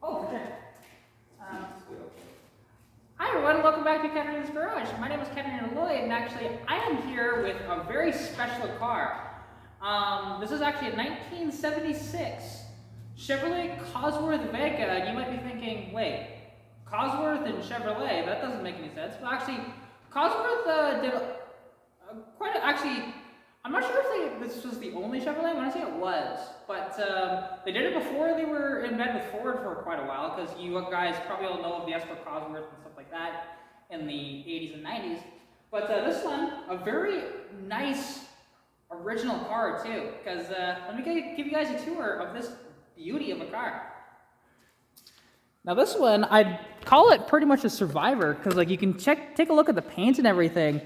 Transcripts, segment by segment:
Oh, for sure. Hi everyone, welcome back to Katarina's Garage. My name is Katarina Lloyd, and actually I am here with a very special car. This is actually a 1976 Chevrolet Cosworth Vega, and you might be thinking, wait, Cosworth and Chevrolet, that doesn't make any sense. Well, actually, Cosworth did actually, I'm not sure if this was the only Chevrolet. I want to say it was, but they did it before they were in bed with Ford for quite a while, because you guys probably all know of the Escort Cosworth and stuff like that in the 80s and 90s. But this one, a very nice original car too, because let me give you guys a tour of this beauty of a car. Now this one, I'd call it pretty much a survivor, because like you can take a look at the paint and everything.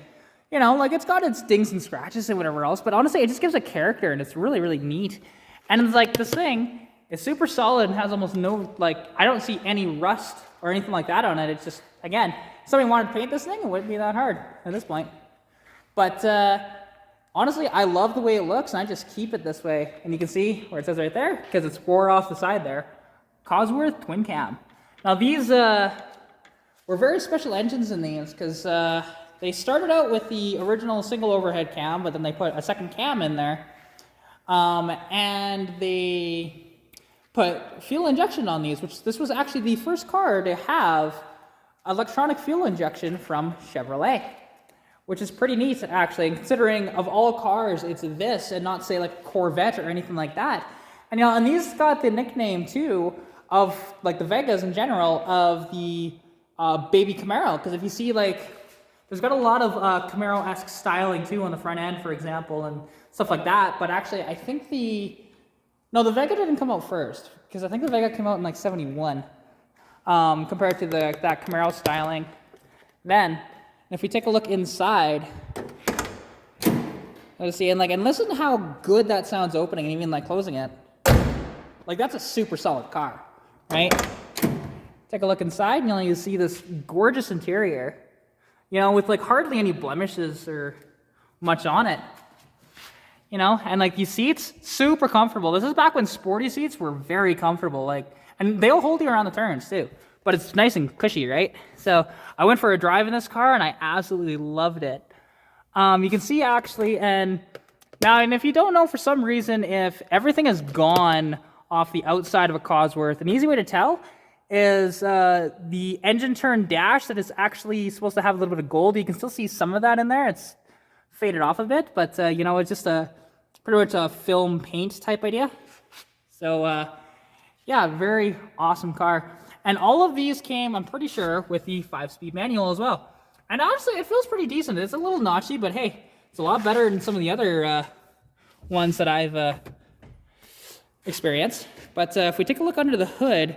You know, like it's got its dings and scratches and whatever else, but honestly, it just gives a character, and it's really, really neat. And it's like this thing is super solid and has almost no, like, I don't see any rust or anything like that on it. It's just, again, if somebody wanted to paint this thing, it wouldn't be that hard at this point. But honestly, I love the way it looks, and I just keep it this way. And you can see where it says right there, because it's wore off the side there, Cosworth twin cam. Now these were very special engines in these, because they started out with the original single overhead cam, but then they put a second cam in there. And they put fuel injection on these, which this was actually the first car to have electronic fuel injection from Chevrolet, which is pretty neat actually, and considering of all cars, it's this and not say like Corvette or anything like that. And you know, and these got the nickname too of like the Vegas in general of the baby Camaro, because if you see like, there's got a lot of Camaro-esque styling too on the front end, for example, and stuff like that. But actually, I think the Vega didn't come out first, because I think the Vega came out in like 71, compared to that Camaro styling. Then, if we take a look inside, let's see, and listen to how good that sounds opening and even like closing it. Like that's a super solid car, right? Take a look inside, and you see this gorgeous interior. You know, with like hardly any blemishes or much on it. You know, and like these seats, super comfortable. This is back when sporty seats were very comfortable, like, and they'll hold you around the turns too. But it's nice and cushy, right? So I went for a drive in this car, and I absolutely loved it. You can see actually, and if you don't know for some reason if everything is gone off the outside of a Cosworth, an easy way to tell is the engine turn dash that is actually supposed to have a little bit of gold. You can still see some of that in there. It's faded off a bit, but you know, it's pretty much a film paint type idea. So yeah, very awesome car. And all of these came, I'm pretty sure, with the 5-speed manual as well. And honestly, it feels pretty decent. It's a little notchy, but hey, it's a lot better than some of the other ones that I've experienced. But if we take a look under the hood,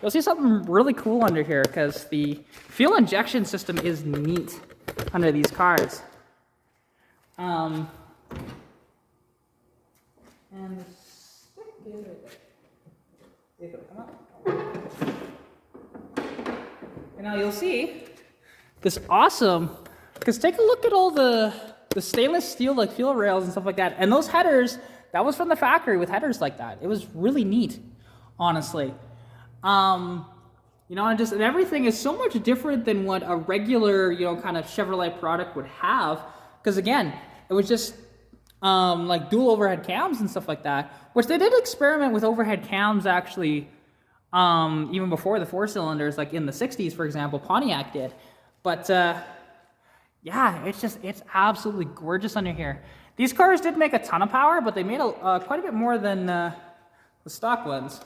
you'll see something really cool under here, because the fuel injection system is neat under these cars. And the stick is right there. See if it'll come up. And now you'll see this awesome, because take a look at all the stainless steel like fuel rails and stuff like that. And those headers, that was from the factory with headers like that. It was really neat, honestly. You know, and everything is so much different than what a regular, you know, kind of Chevrolet product would have. Because again, it was just like dual overhead cams and stuff like that, which they did experiment with overhead cams actually, even before the 4-cylinders, like in the 60s, for example, Pontiac did. But yeah, it's absolutely gorgeous under here. These cars did make a ton of power, but they made quite a bit more than the stock ones.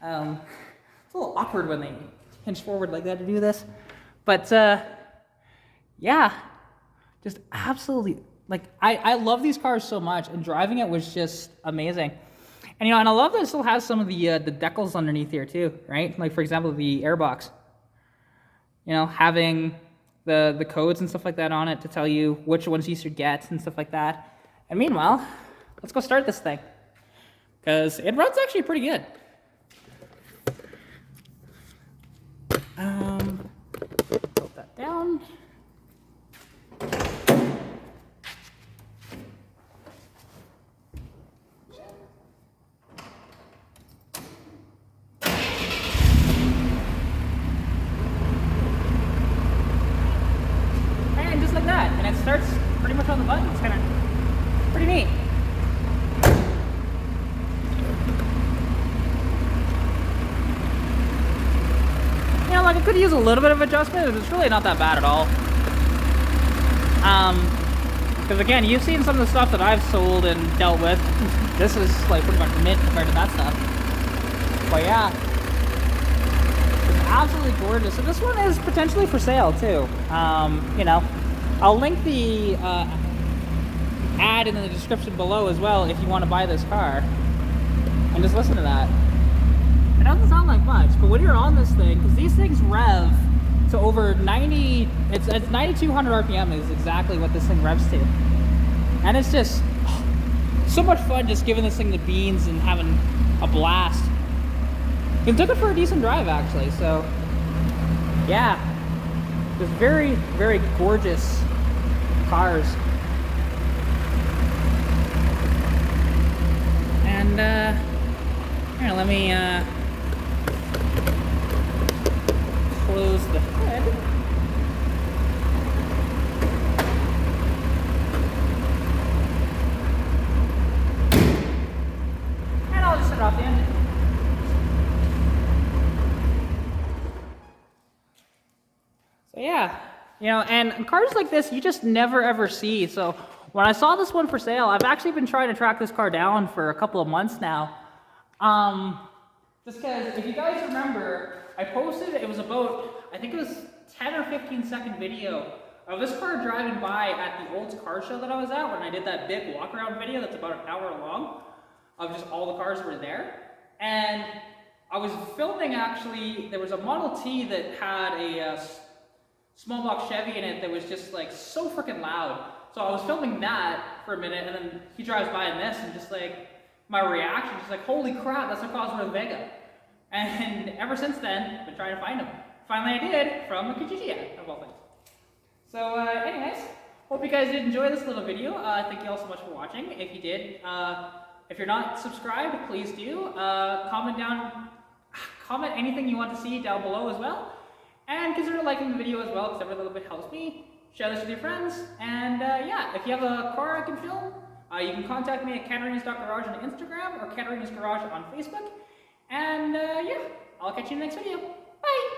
It's a little awkward when they hinge forward like that to do this. But yeah, just absolutely, like, I love these cars so much, and driving it was just amazing. And you know, and I love that it still has some of the decals underneath here too, right? Like for example, the airbox. You know, having the codes and stuff like that on it to tell you which ones you should get and stuff like that. And meanwhile, let's go start this thing, because it runs actually pretty good. Put that down. like it could use a little bit of adjustment. It's really not that bad at all. Because again, you've seen some of the stuff that I've sold and dealt with. This is like pretty much mint compared to that stuff. But yeah, it's absolutely gorgeous. So this one is potentially for sale too. You know, I'll link the ad in the description below as well if you want to buy this car. And just listen to that. It doesn't sound like much, but when you're on this thing, because these things rev to over 90, it's 9,200 RPM is exactly what this thing revs to. And it's just so much fun just giving this thing the beans and having a blast. It took it for a decent drive actually, so yeah. Just very, very gorgeous cars. And here, let me close the hood. And I'll just set off the engine. So yeah, you know, and cars like this you just never ever see. So when I saw this one for sale, I've actually been trying to track this car down for a couple of months now. Just because, if you guys remember, I posted, it was about, I think it was 10 or 15 second video of this car driving by at the old car show that I was at when I did that big walk around video that's about an hour long of just all the cars that were there. And I was filming actually, there was a Model T that had a small block Chevy in it that was just like so freaking loud. So I was filming that for a minute and then he drives by in this and just like, my reaction is like, holy crap, that's a Cosworth Vega. And ever since then, I've been trying to find him. Finally I did, from the Katarina, of all things. So anyways, hope you guys did enjoy this little video. Thank you all so much for watching. If you did, if you're not subscribed, please do. Comment anything you want to see down below as well. And consider liking the video as well, because every little bit helps me. Share this with your friends. And yeah, if you have a car I can film, you can contact me at katarinas.garage on Instagram or Katarina's Garage on Facebook. And yeah, I'll catch you in the next video. Bye!